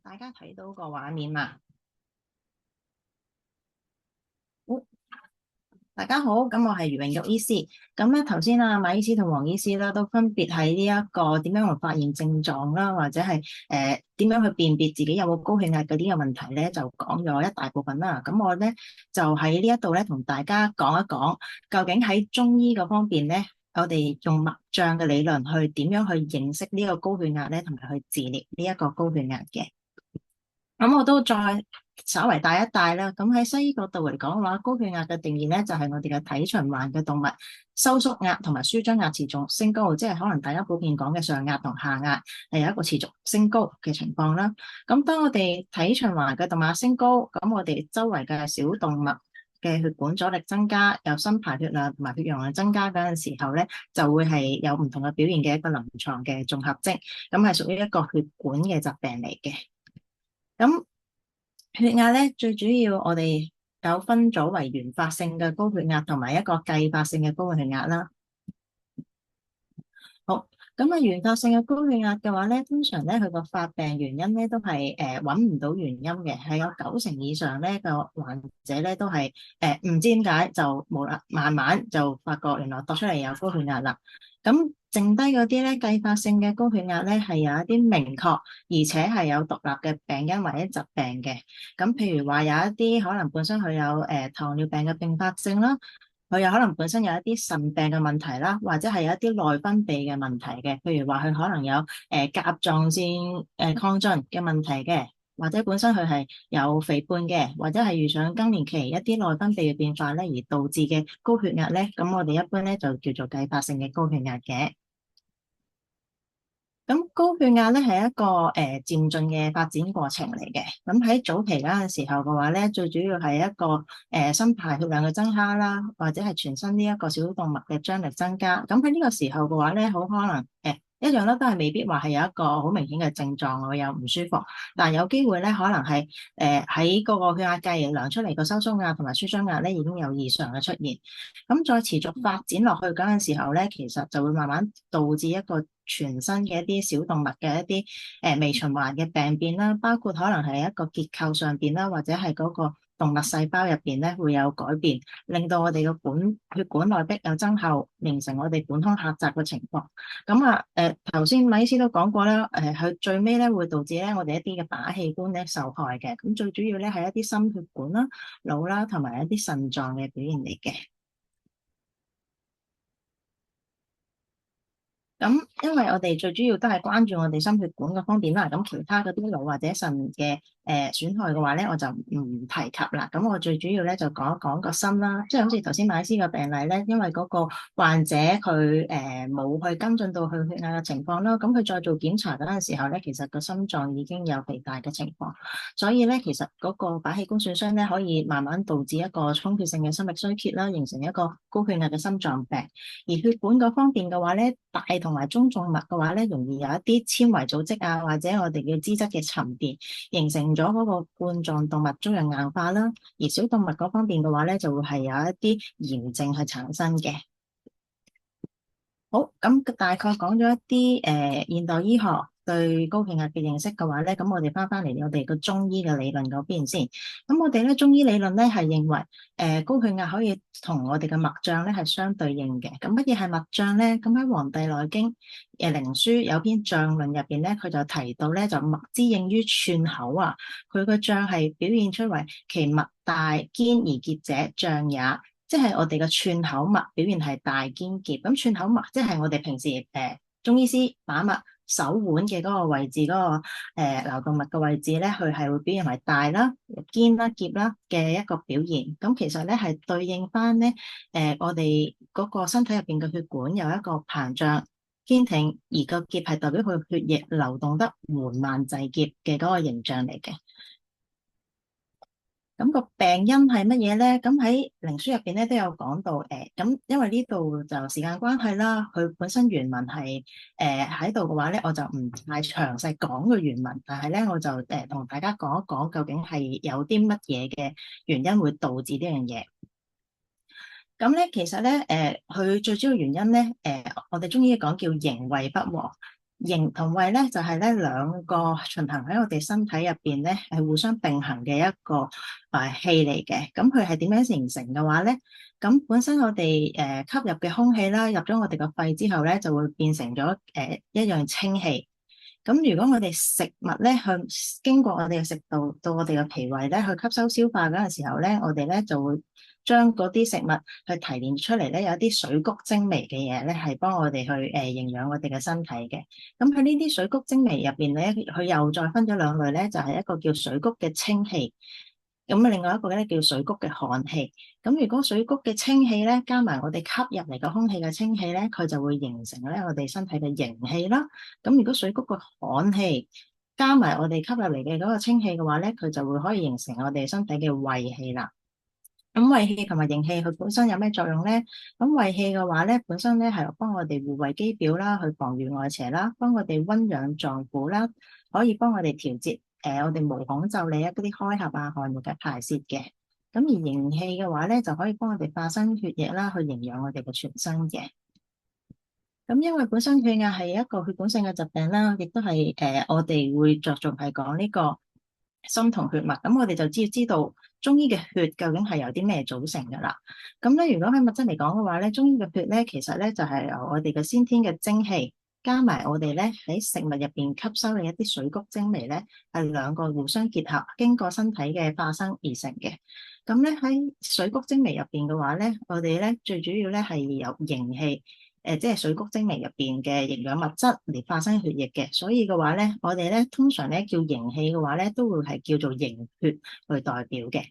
大家睇到個畫面嘛？好，大家好，咁我係余榮玉醫師。咁咧頭先啊，馬醫師同黃醫師啦，都分別喺呢一個點樣去發現症狀啦，或者係點樣去辨別自己有冇高血壓嗰啲嘅問題咧，就講咗一大部分啦。咁我咧就喺呢一度咧同大家講一講，究竟喺中醫嗰方面咧，我哋用脈象嘅理論去點樣去認識呢個高血壓咧，同埋去治療呢一個高血壓嘅。咁我都再稍為帶一帶啦。咁喺西醫角度嚟講嘅話，高血壓嘅定義咧就係我哋嘅體循環嘅動脈收縮壓同埋舒張壓持續升高，即係可能大家普遍講嘅上壓同下壓係有一個持續升高嘅情況啦。咁當我哋體循環嘅動脈升高，咁我哋周圍嘅小動脈嘅血管阻力增加，有新排血量同埋血容量增加嗰陣時候咧，就會係有唔同嘅表現嘅一個臨床嘅綜合徵，咁係屬於一個血管嘅疾病嚟嘅。咁血壓咧，最主要我哋有分咗為原發性嘅高血壓同埋一個繼發性嘅高血壓啦。好，咁啊，原發性嘅高血壓嘅話咧，通常咧佢個發病原因咧都係揾唔到原因嘅，係有90%以上咧個患者咧都係唔知點解就冇啦，慢慢就發覺原來度出嚟有高血壓啦。咁剩低嗰啲咧繼發性嘅高血壓咧係有一啲明確而且係有獨立嘅病因或者疾病嘅。咁譬如話有一啲可能本身佢有糖尿病嘅併發症啦。佢有可能本身有一啲腎病嘅問題啦，或者係有一啲內分泌嘅問題嘅，譬如話佢可能有甲狀腺亢進嘅問題嘅，或者本身佢係有肥胖嘅，或者係遇上更年期一啲內分泌嘅變化咧，而導致嘅高血壓咧，咁我哋一般咧就叫做繼發性嘅高血壓嘅。咁高血壓咧係一個漸進嘅發展過程嚟嘅。咁喺早期嗰陣時候嘅話咧，最主要係一個新排血量嘅增加啦，或者係全身呢一個小動脈嘅張力增加。咁喺呢個時候嘅話咧，好可能一樣咧，都係未必話係有一個好明顯嘅症狀，我有唔舒服，但係有機會咧，可能係喺嗰個血壓計量出嚟個收縮壓同埋舒張壓咧已經有異常嘅出現。咁再持續發展落去嗰陣時候咧，其實就會慢慢導致一個全身嘅一啲小動脈嘅一啲微循環嘅病變啦，包括可能係一個結構上邊啦，或者係嗰個動脈細胞入邊咧會有改變，令到我哋嘅血管內壁有增厚，形成我哋管腔狹窄嘅情況。咁啊頭先米醫師都講過啦，佢最尾咧會導致咧我哋一啲嘅靶器官咧受害嘅。咁最主要咧係一啲心血管啦、腦啦同埋一啲腎臟嘅表現嚟嘅。咁，因為我哋最主要都係關注我哋心血管嘅方面啦，咁其他嗰啲腦或者腎嘅損害嘅話咧，我就唔提及啦。咁我最主要咧就講一講個心啦，即係好似頭先馬斯嘅病例咧，因為嗰個患者佢冇去跟進到佢血壓嘅情況啦，咁佢再做檢查嗰陣時候咧，其實個心臟已經有肥大嘅情況，所以咧其實嗰個靶器官損傷咧可以慢慢導致一個充血性嘅心力衰竭啦，形成一個高血壓嘅心臟病。而血管嗰方面嘅話咧，大同埋中動脈嘅話咧，容易有一啲纖維組織啊，或者我哋嘅脂質嘅沉澱，形成咗嗰個冠狀動脈粥樣硬化啦。而小動脈嗰方面嘅話咧，就會係有一啲炎症係產生嘅。好，咁大概講咗一啲現代醫學對高血壓嘅認識嘅話咧，咁我哋翻嚟我哋個中醫嘅理論嗰邊先。咁我哋咧中醫理論咧係認為，高血壓可以同我哋嘅脈象咧係相對應嘅。咁乜嘢係脈象咧？咁喺《黃帝內經》靈樞有篇象論入邊咧，佢就提到咧就脈之應於寸口啊，佢個象係表現出為其脈大堅而結者，象也。即係我哋嘅寸口脈表現係大堅結，咁寸口脈即係我哋平時中醫師把脈手腕嘅嗰個位置，嗰、個流動脈嘅位置咧，佢係會表現為大啦、堅啦、結啦嘅一個表現。咁其實咧係對應翻咧我哋嗰個身體入邊嘅血管有一個膨脹堅挺，而個結係代表佢血液流動得緩慢滯結嘅嗰個形象嚟嘅。咁個病因係乜嘢咧？咁喺靈樞入邊咧都有講到，咁因為呢度就時間關係啦，佢本身原文係喺度嘅話咧，我就唔太詳細講個原文，但係咧我就同大家講一講究竟係有啲乜嘢嘅原因會導致呢樣嘢。咁咧其實咧佢最主要原因咧，我哋中醫講叫營衛不和。形同胃咧就係咧兩個循行喺我哋身體入邊咧係互相並行嘅一個氣嚟嘅。咁佢係點樣形成嘅話咧？咁本身我哋吸入嘅空氣啦，入咗我哋個肺之後咧，就會變成咗一樣清氣。咁如果我哋食物咧去經過我哋嘅食道到我哋嘅脾胃咧去吸收消化嗰陣時候咧，我哋咧就會將嗰啲食物去提煉出嚟咧，有一啲水谷精微嘅嘢咧，係幫我哋去營養我哋嘅身體嘅。咁喺呢啲水谷精微入邊咧，佢又再分咗兩類咧，就係一個叫水谷嘅清氣。咁另外一個咧叫水谷嘅寒氣。咁如果水谷嘅清氣咧，加埋我哋吸入嚟嘅空氣嘅清氣咧，佢就會形成咧我哋身體嘅營氣啦。咁如果水谷嘅寒氣加埋我哋吸入嚟嘅嗰個清氣嘅話咧，佢就會可以形成我哋身體嘅胃氣啦。咁胃氣同埋營氣佢本身有咩作用咧？咁胃氣嘅話咧，本身咧係幫我哋護衛肌表啦，去防禦外邪啦，幫我哋溫養臟腑啦，可以幫我哋調節我哋毛孔腠理啊嗰啲開合啊汗液嘅排泄嘅。咁而營氣嘅話咧，就可以幫我哋化生血液啦，去營養我哋嘅全身嘅。咁因為本身血壓係一個血管性嘅疾病啦，亦都係我哋會着重係講呢個心同血脈。咁我哋就知道中醫嘅血究竟係由啲咩組成㗎啦。咁咧，如果喺物質嚟講嘅話咧，中醫嘅血咧，其實咧就係由我哋嘅先天嘅精氣，加埋我哋咧喺食物入邊吸收嘅一啲水谷精微咧，係兩個互相結合，經過身體嘅化生而成嘅。咁咧喺水谷精微入邊嘅話咧，我哋咧最主要咧係有營氣。即係水谷精微入邊嘅營養物質嚟化生血液嘅，所以嘅話咧，我哋咧通常咧叫營氣嘅話咧，都會係叫做營血去代表嘅。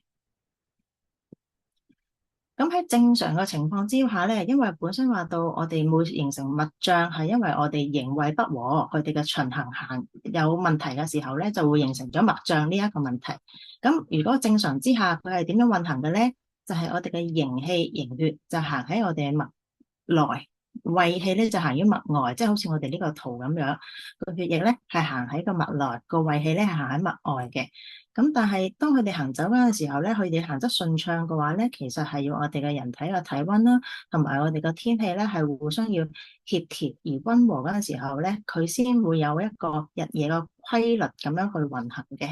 咁喺正常嘅情況之下咧，因為本身話到我哋會形成脈脹，係因為我哋營衛不和，佢哋嘅循行有問題嘅時候咧，就會形成咗脈脹呢一個問題。咁如果正常之下，佢係點樣運行嘅咧？就係我哋嘅營氣營血就行喺我哋嘅脈內。胃氣咧就行於脈外，即係好似我哋呢個圖咁樣，個血液咧係行喺個脈內，個胃氣咧係行喺脈外嘅。咁但係當佢哋行走嗰陣時候咧，佢哋行得順暢嘅話咧，其實係要我哋嘅人體嘅體溫啦，同埋我哋嘅天氣咧係互相要協調而溫和嗰陣時候咧，佢先會有一個日夜嘅規律咁樣去運行嘅。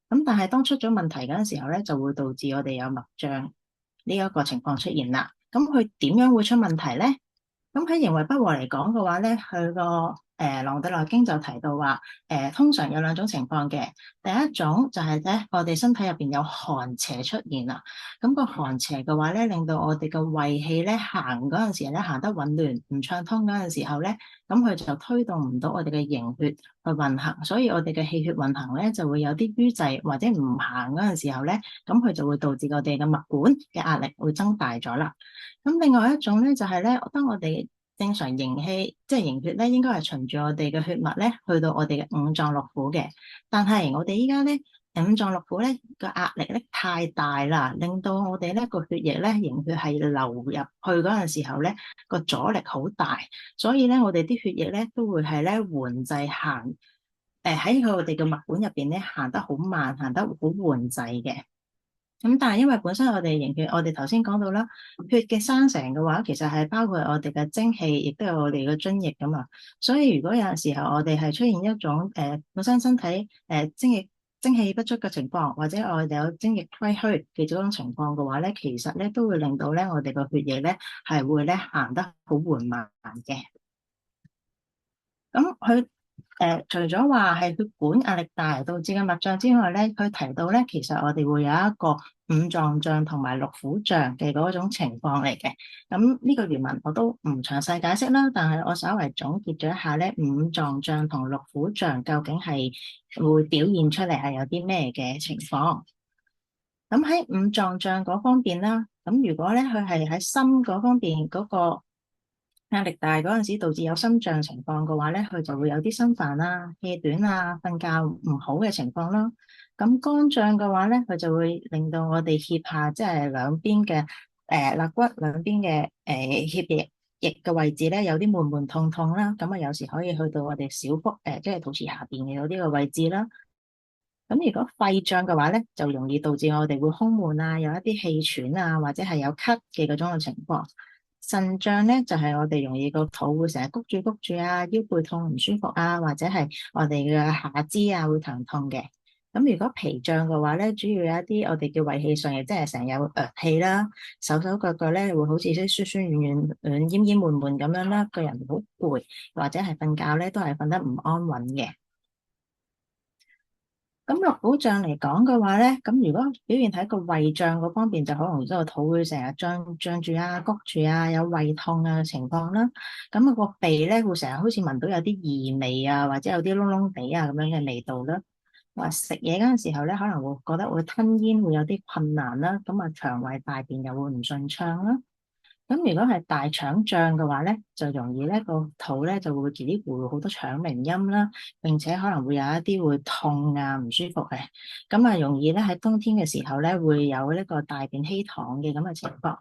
咁但係當出咗問題嗰陣時候咧，就會導致我哋有脈脹呢一個情況出現啦。咁佢點樣會出問題咧？咁喺營衛不和嚟講嘅話咧，佢個《黃帝內經》就提到話，通常有兩種情況嘅。第一種就係咧，我哋身體入邊有寒邪出現啦。咁個寒邪嘅話咧，令到我哋嘅胃氣咧行嗰陣時咧行得混亂唔暢通嗰陣時候咧，咁佢就推動唔到我哋嘅營血去運行，所以我哋嘅氣血運行咧就會有啲淤滯或者唔行嗰陣時候咧，咁佢就會導致我哋嘅脈管嘅壓力會增大咗啦。咁另外一種咧，就係咧，當我哋正常營氣，即係營血咧，應該係循住我哋嘅血脈咧，去到我哋嘅五臟六腑嘅。但係我哋依家咧，五臟六腑咧個壓力咧太大啦，令到我哋咧個血液咧營血係流入去嗰陣時候咧個阻力好大，所以咧我哋啲血液咧都會係咧緩滯行，喺我哋嘅脈管入邊咧行得好慢，行得好緩滯嘅。咁但係因為本身我哋營血，我哋頭先講到啦，血嘅生成嘅話，其實係包括我哋嘅精氣，亦都有我哋嘅津液噶嘛。所以如果有陣時候我哋係出現一種本身身體精氣不足嘅情況，或者我哋有精液虧虛嘅這種情況嘅話咧，其實咧都會令到咧我哋個血液咧係會咧行得好緩慢嘅。咁佢除咗話係血管壓力大導致嘅脈脹之外咧，佢提到咧，其實我哋會有一個五臟脹同埋六腑脹嘅嗰種情況嚟嘅。咁呢個原文我都唔詳細解釋啦，但係我稍為總結咗一下咧，五臟脹同六腑脹究竟係會表現出嚟係有啲咩嘅情況。咁喺五臟脹嗰方面啦，咁如果咧佢係喺心嗰方面嗰個壓力大嗰陣時，導致有心脹情況嘅話咧，佢就會有啲心煩啊、氣短啊、瞓覺唔好嘅情況啦。咁肝脹嘅話咧，佢就會令到我哋腋下即係兩邊嘅肋骨兩邊嘅腋翼嘅位置咧，有啲悶悶痛痛啦。咁啊，有時可以去到我哋小腹即係肚臍下邊嘅嗰啲個位置啦。咁如果肺脹嘅話咧，就容易導致我哋會胸悶啊，有一啲氣喘啊，或者係有咳嘅嗰種嘅情況。腎脹咧就係、我哋容易個肚會成日谷住啊，腰背痛唔舒服啊，或者係我哋嘅下肢啊會疼痛嘅。咁如果脾脹嘅話咧，主要有一啲我哋叫胃氣上，亦即係成日有氣啦，手手腳腳咧會好似啲酸酸軟軟、厭厭悶悶咁樣啦，個人好攰，或者係瞓覺咧都係瞓得唔安穩嘅。咁落肚脹嚟講嘅話咧，咁如果表現喺個胃脹嗰方面，就可能即係個肚會成日脹住啊、谷住啊，有胃痛啊嘅情況啦。咁啊個鼻咧會成日好似聞到有啲異味啊，或者有啲燶燶地啊咁樣嘅味道啦。話食嘢嗰陣時候咧，可能會覺得會吞嚥會有啲困難啦。咁啊腸胃大便又會唔順暢啦。咁如果係大腸脹嘅話咧，就容易咧個肚咧就會嘰哩咕嚕好多腸鳴音啦，並且可能會有一啲會痛啊唔舒服嘅，咁啊容易咧喺冬天嘅時候咧會有呢個大便稀溏嘅咁嘅情況。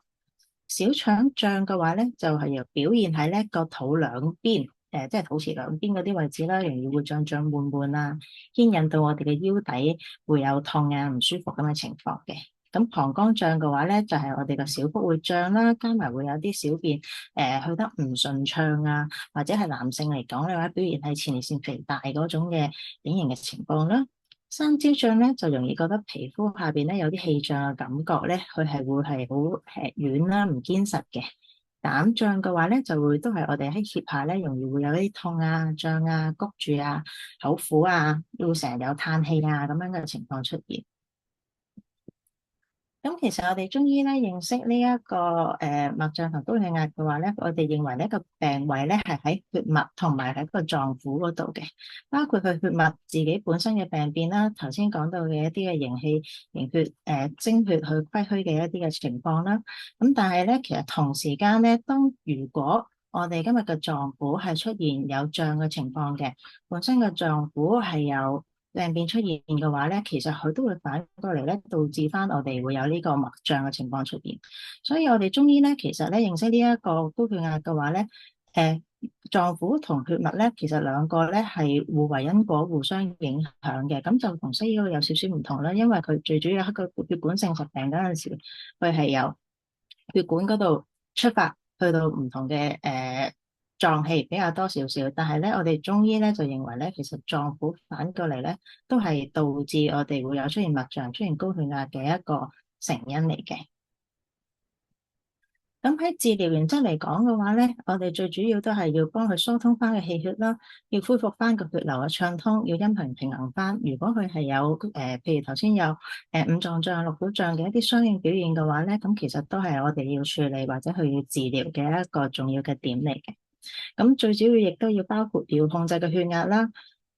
小腸脹嘅話咧，就係由表現喺咧個肚兩邊，即係肚臍兩邊嗰啲位置啦，容易會脹脹悶悶啊，牽引到我哋嘅腰底會有痛啊唔舒服咁嘅情況嘅。咁膀胱脹嘅話咧，就係我哋個小腹會脹啦，加埋會有啲小便去得唔順暢啊，或者係男性嚟講嘅話，表現係前列腺肥大嗰種嘅典型嘅情況啦。生焦脹咧，就容易覺得皮膚下邊咧有啲氣脹嘅感覺咧，佢係會係好軟啦，唔堅實嘅。膽脹嘅話咧，就會都係我哋喺腋下咧，容易會有啲痛啊、脹啊、谷住啊、口苦啊，會成日有嘆氣啊咁樣嘅情況出現。咁其實我哋中醫咧認識呢一個脈脹同高血壓嘅話咧，我哋認為呢個病位咧係喺血脈同埋喺個臟腑嗰度嘅，包括佢血脈自己本身嘅病變啦，頭先講到嘅一啲嘅營氣、營血、精血去虧虛嘅一啲嘅情況啦。咁但係咧，其實同時間咧，當如果我哋今日嘅臟腑係出現有脹嘅情況嘅，本身嘅臟腑係有病變出現嘅話咧，其實佢都會反過嚟咧，導致翻我哋會有呢個脈脹嘅情況出現。所以我哋中醫咧，其實咧認識呢一個高血壓嘅話咧，臟腑同血脈咧，其實兩個咧係互為因果、互相影響嘅。咁就同西醫嗰個有少少唔同啦，因為佢最主要係一個血管性疾病嗰陣時，佢係由血管嗰度出發去到唔同嘅臟器比較多少少，但係咧，我哋中醫咧就認為咧，其實臟腑反過嚟咧，都係導致我哋會有出現脈脹、出現高血壓嘅一個成因嚟嘅。咁喺治療原則嚟講嘅話咧，我哋最主要都係要幫佢疏通翻個氣血啦，要恢復翻個血流嘅暢通，要陰平平衡翻。如果佢係有譬如頭先有五臟脹、六腑脹嘅一啲相應表現嘅話咧，咁其實都係我哋要處理或者去要治療嘅一個重要嘅點嚟嘅。咁最主要亦都要包括要控制個血壓啦、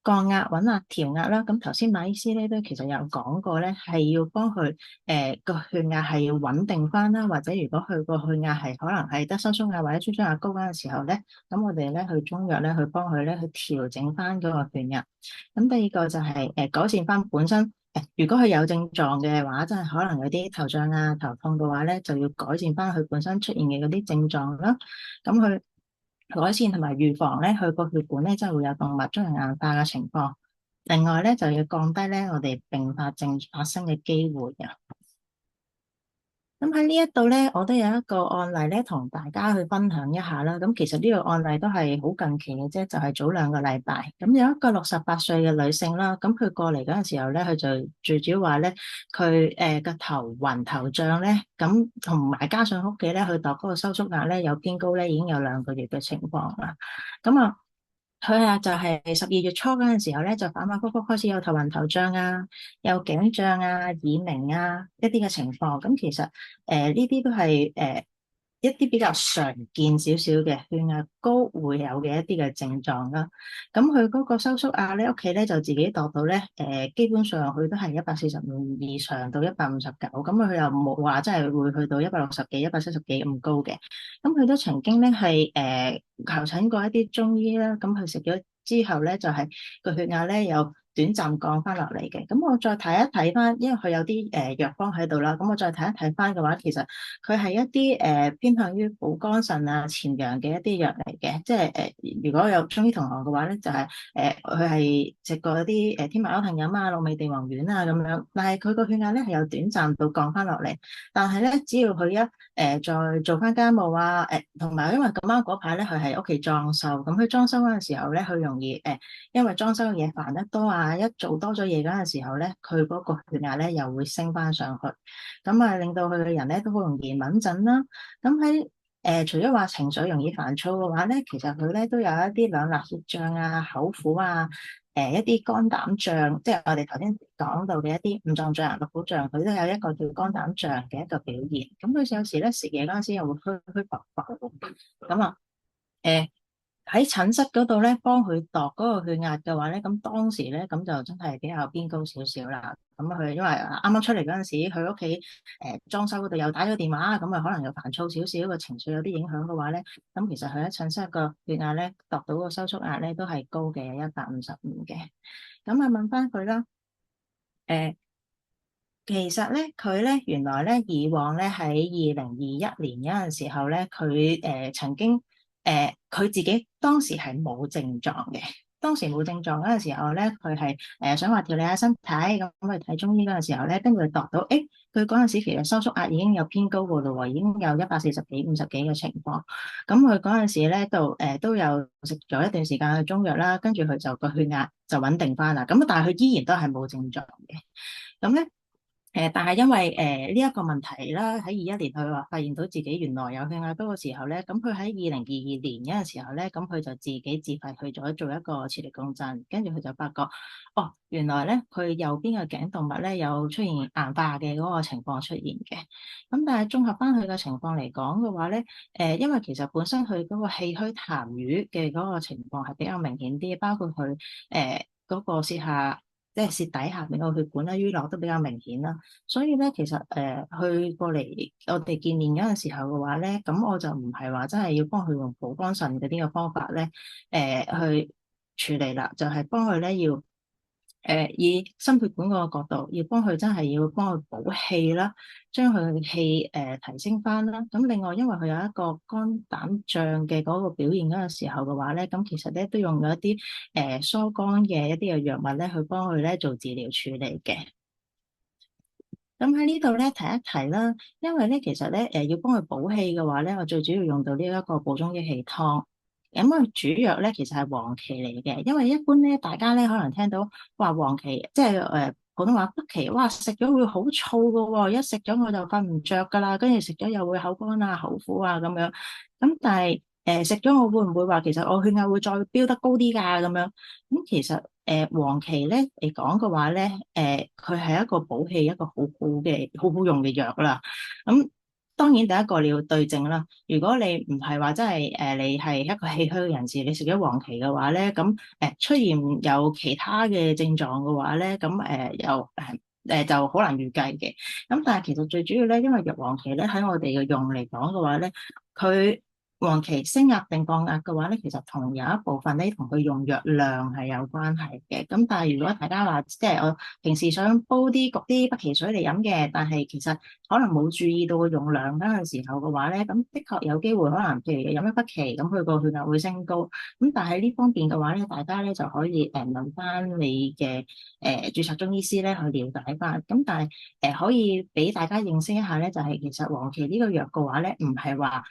降壓、穩壓、調壓啦。咁頭先馬醫師咧都其實有講過咧，係要幫佢個血壓係要穩定翻啦，或者如果佢個血壓係可能係得收縮壓或者舒張壓高嗰陣時候咧，咁我哋咧去中藥咧去幫佢咧去調整翻嗰個血壓。咁第二個就係改善翻本身如果佢有症狀嘅話，真係可能有啲頭脹啊、頭痛嘅話咧，就要改善翻佢本身出現嘅嗰啲症狀啦。咁佢改善同埋預防咧，佢個血管咧真係會有動脈粥樣硬化嘅情況。另外咧，就要降低咧我哋併發症發生嘅機會啊。咁喺呢一度咧，我都有一個案例咧，同大家去分享一下啦。咁其實呢個案例都係好近期嘅啫，就係早2個禮拜。咁有一個68歲嘅女性啦，咁佢過嚟嗰陣時候咧，佢就最主要話咧，佢個頭暈頭脹咧，咁同埋加上屋企咧，佢度嗰個收縮壓咧有偏高咧，已經有2個月嘅情況啦。咁啊〜佢啊，就係12月初嗰陣時候咧，就反反复复開始有頭暈頭脹啊，有頸脹啊、耳鳴啊一啲嘅情況。咁其實呢啲都係一啲比較常見少少嘅血壓高會有嘅一啲嘅症狀啦。咁佢嗰個收縮壓咧，屋企咧就自己度到咧，基本上佢都係145以上到159。咁佢又冇話真係會去到160幾、170幾咁高嘅。咁佢都曾經咧係求診過一啲中醫啦。咁佢食咗之後咧，就係個血壓咧有短暫降翻落嚟嘅。咁我再睇一睇翻，因為佢有啲藥方喺度啦。咁我再睇一睇翻嘅話，其實佢係一啲偏向於補肝腎啊、潛陽嘅一啲藥嚟嘅。即係如果有中醫同行嘅話咧，就係佢係食過一啲天麻歐藤飲啊、鹿尾地黃丸啊咁樣。但係佢個血壓咧係有短暫度降翻落嚟，但係咧只要佢一再做翻家務啊，同埋因為咁啱嗰排咧佢係屋企裝修，咁佢裝修嗰陣時候咧，佢容易因為裝修嘅嘢煩得多啊，一做多咗嘢嗰陣時候咧，佢嗰個血壓咧又會升翻上去，咁啊令到佢嘅人咧都好容易敏感啦。咁喺除咗話情緒容易煩躁嘅話咧，其實佢咧都有一啲兩肋血脹啊、口苦啊、一啲肝膽脹，即係我哋頭先講到嘅一啲五臟脹、六腑脹，佢都有一個叫肝膽脹嘅一個表現。咁佢有時咧食嘢嗰陣時又會虛虛浮浮，咁啊誒。喺診室嗰度咧，幫佢度嗰個血壓嘅話咧，咁當時咧咁就真係比較偏高少少啦。咁佢因為啱啱出嚟嗰陣時，佢屋企裝修嗰度又打咗電話，咁啊可能又煩躁少少，個情緒有啲影響嘅話咧，咁其實佢喺診室個血壓咧度到個收縮壓咧都係高嘅，有155嘅。咁啊問翻佢啦，誒、其實咧，佢咧原來咧以往咧喺2021年嗰陣時候咧，佢曾經佢自己當時係冇症狀嘅。當時冇症狀嗰陣時候咧，佢係想話調理下身體，咁去睇中醫嗰陣時候咧，跟住佢度到，佢嗰陣時其實收縮壓已經有偏高噶咯喎，已經有140幾、50幾嘅情況。咁佢嗰陣時咧都有食咗一段時間嘅中藥啦，跟住佢就個血壓就穩定翻啦。咁但係佢依然都係冇症狀嘅。咁咧。但係因為呢一個問題啦，喺21年佢話發現到自己原來有血壓高嘅時候咧，咁佢喺2022年嗰陣時候咧，咁佢就自己自費去咗做一個磁力共振，跟住佢就發覺，哦，原來咧佢右邊嘅頸動脈咧有出現硬化嘅嗰個情況出現嘅。咁但係綜合翻佢嘅情況嚟講嘅話咧，因為其實本身佢嗰個氣虛痰瘀嘅嗰個情況係比較明顯啲，包括佢嗰個舌下。即係舌底下面個血管咧淤絡都比較明顯啦，所以咧其實去過嚟我哋見面嗰陣時候嘅話咧，咁我就唔係話真係要幫佢用補肝腎嗰啲嘅方法咧，去處理啦，就係幫佢咧要。以心血管嗰個角度，要幫佢真係要幫佢補氣啦，將佢嘅氣提升翻啦。咁另外，因為佢有一個肝膽脹嘅嗰個表現嗰個時候嘅話咧，咁其實咧都用咗一啲疏肝嘅一啲嘅藥物咧，去幫佢咧做治療處理嘅。咁喺呢度咧提一提啦，因為咧其實咧要幫佢補氣嘅話咧，我最主要用到呢一個補中益氣湯。咁佢主藥咧其實係黃芪嚟嘅，因為一般咧大家咧可能聽到話黃芪，即係普通話北芪，哇食咗會好燥噶喎，一食咗我就瞓唔着噶啦，跟住食咗又會口乾啊、口苦啊咁樣。咁但係食咗我會唔會話其實我血壓會再飆得高啲㗎咁樣？咁其實黃芪咧嚟講嘅話咧，佢係一個補氣一個好好嘅好好用嘅藥啦。咁當然第一個你要對症啦。如果你唔係話真係你係一個氣虛嘅人士，你食咗黃芪嘅話咧，咁出現有其他嘅症狀嘅話咧，咁又就好難預計嘅。咁但係其實最主要咧，因為藥黃芪咧喺我哋嘅用嚟講嘅話咧，佢黃芪升壓定降壓嘅話咧，其實同有一部分咧同佢用藥量係有關係嘅。咁但係如果大家話即係我平時想煲啲焗啲北芪水嚟飲嘅，但係其實可能冇注意到個用量嗰陣時候嘅話咧，咁的確有機會可能譬如飲咗北芪，咁佢個血壓會升高。咁但係呢方面嘅話咧，大家咧就可以問翻你嘅註冊中醫師咧去了解翻。咁但係可以俾大家認識一下咧，就係其實黃芪呢個藥嘅話咧，唔係話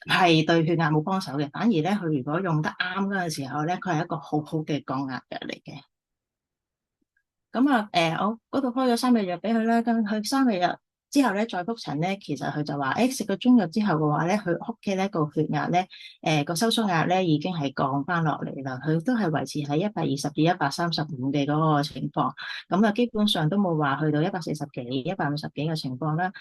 係對血壓冇幫手嘅，反而咧佢如果用得啱嗰陣時候咧，佢係一個好好嘅降壓藥嚟嘅。咁啊，我嗰度開咗3個月俾佢啦，咁佢3個月之後咧再覆診咧，其實佢就話，食咗中藥之後嘅話咧，佢屋企咧個血壓咧，個收縮壓咧已經係降翻落嚟啦，佢都係維持喺120至135嘅嗰個情況，咁啊基本上都冇話去到140幾、150幾嘅情況啦。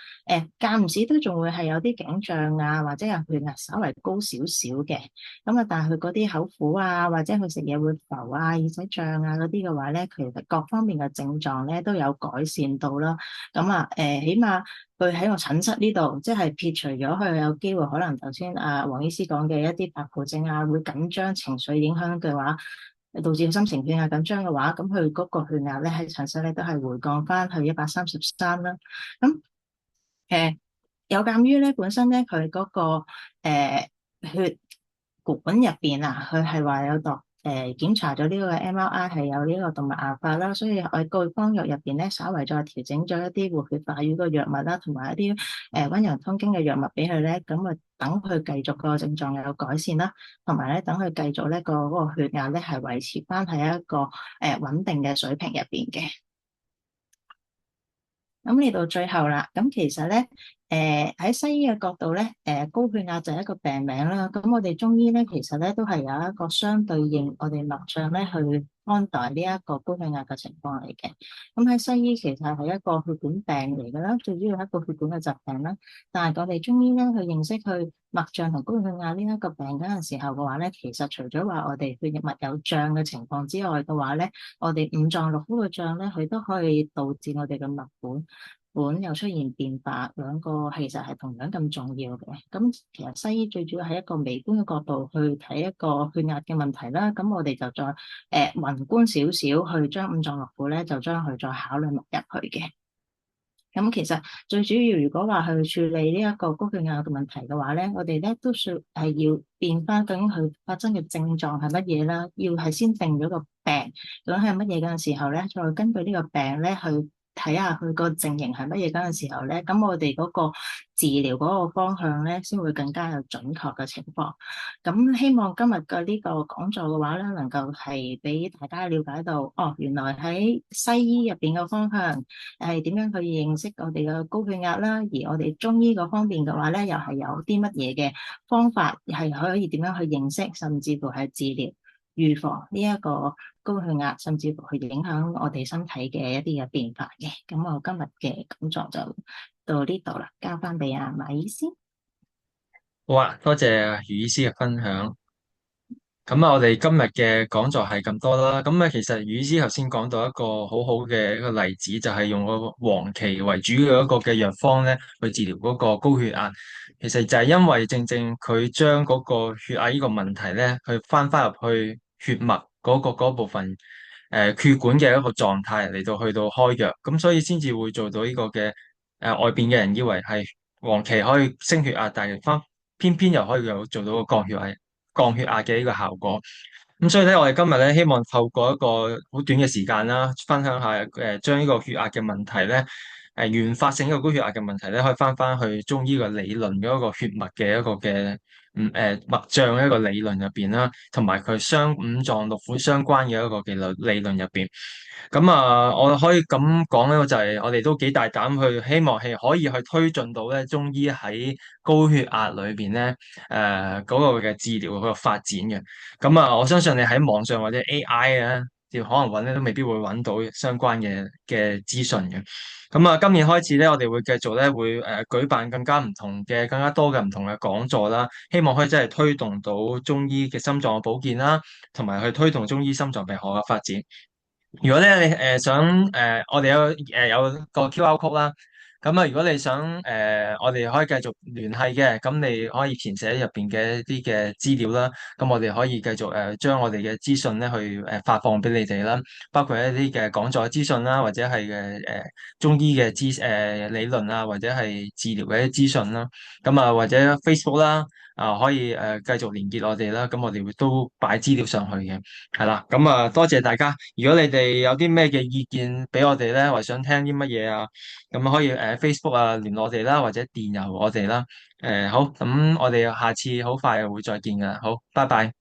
間唔時都仲會係有啲頸脹啊，或者係血壓稍為高少少嘅，咁啊但係佢嗰啲口苦啊，或者佢食嘢會浮啊、耳仔脹啊嗰啲嘅話咧，其實各方面嘅症狀咧都有改善到啦。咁啊起碼佢喺個診室呢度，即係撇除咗佢有機會可能頭先黃醫師講嘅一啲白袍症啊，會緊張情緒影響嘅話，導致心情變化緊張嘅話，咁佢嗰個血壓咧喺塵室咧都係回降翻去133啦。咁誒有鑑於咧本身咧佢嗰個血管入邊啊，佢係話有度檢查咗呢個 MRI 係有呢個動脈硬化啦，所以我個方藥入邊咧稍為再調整咗一啲活血化瘀嘅藥物啦，同埋一啲溫陽通經嘅藥物俾佢咧，咁啊等佢繼續個症狀有改善啦，同埋咧等佢繼續咧嗰個血壓咧係維持翻喺一個穩定嘅水平入邊嘅。咁嚟到最後啦，咁其實咧，喺西醫嘅角度咧，高血壓就係一個病名啦。咁我哋中醫咧，其實咧都係有一個相對應我哋脈象咧去看待呢一個高血壓嘅情況嚟嘅。咁喺西醫其實係一個血管病嚟㗎啦，最主要係一個血管嘅疾病啦。但係我哋中醫咧去認識去脈象同高血壓呢一個病嗰陣時候嘅話咧，其實除咗話我哋血液脈有脹嘅情況之外嘅話咧，我哋五臟六腑嘅脹咧，佢都可以導致我哋嘅脈管又出現變化，兩個其實係同樣咁重要嘅。咁其實西醫最主要係一個微觀嘅角度去睇一個血壓嘅問題啦。咁我哋就再宏觀少少去將五臟六腑咧，就將佢再考慮落入去嘅。咁其實最主要，如果話去處理呢一個高血壓嘅問題嘅話咧，我哋咧都需係要變翻究竟佢發生嘅症狀係乜嘢啦，要係先定咗個病，究竟係乜嘢嗰陣時候咧，再根據呢個病咧去睇下佢個症型係乜嘢嗰陣時候咧，咁我哋嗰個治療嗰個方向咧，先會更加有準確嘅情況。咁希望今日嘅呢個講座嘅話咧，能夠係俾大家了解到，哦，原來喺西醫入邊嘅方向係點樣去認識我哋嘅高血壓啦，而我哋中醫嗰方面嘅話咧，又係有啲乜嘢嘅方法係可以點樣去認識，甚至乎係治療、預防呢一個高血壓，甚至乎去影響我哋身體嘅一啲嘅變化嘅。咁我今日嘅講座就到呢度啦，交翻俾阿馬醫師。好啊，多謝余醫師嘅分享。咁啊，我哋今日嘅講座係咁多啦。咁啊，其實余醫師頭先講到一個好好嘅一個例子，就係用個黃芪為主嘅一個嘅藥方咧，去治療嗰個高血壓。其實就係因為正正佢將嗰個血壓呢個問題咧，去翻入去血脈嗰部分血管嘅一個狀態嚟到去到開藥，咁所以先至會做到呢個嘅外邊嘅人以為係黃芪可以升血壓，但係偏偏又可以有做到個降血壓嘅呢個效果。咁所以咧，我哋今日咧希望透過一個好短嘅時間啦，分享下將呢個血壓嘅問題咧，原發性呢個高血壓嘅問題咧，可以翻去中醫嘅理論嘅一個血脈嘅一個嘅脈象嘅一個理論入邊啦，同埋佢五臟六腑相關嘅一個嘅理論入邊。咁啊，我可以咁講咧，就係我哋都幾大膽去，希望係可以去推進到咧中醫喺高血壓裏邊咧，嗰個嘅治療嗰個發展嘅。咁啊，我相信你喺網上或者 AI 啊，可能揾咧都未必會揾到相關嘅資訊嘅。咁啊，今年開始咧，我哋會繼續咧會舉辦更加多嘅唔同嘅講座啦，希望可以真係推動到中醫嘅心臟嘅保健啦，同埋去推動中醫心臟病學嘅發展。如果咧你想我哋有個 QR code 啦，咁啊如果你想我哋可以繼續聯繫嘅，咁你可以填寫入邊嘅一啲嘅資料啦，咁我哋可以繼續將我哋嘅資訊咧去發放俾你哋啦，包括一啲嘅講座資訊啦，或者係中醫嘅理論啊，或者係治療嘅一啲資訊啦，咁啊或者 Facebook 啦。可以繼續連結我哋啦，咁我哋會都擺資料上去嘅。係啦，咁啊，多謝大家。如果你哋有啲咩嘅意見俾我哋咧，或者想聽啲乜嘢啊，咁可以Facebook 啊聯絡我哋啦，或者電郵我哋啦。好，咁我哋下次好快會再見噶啦。好，拜拜。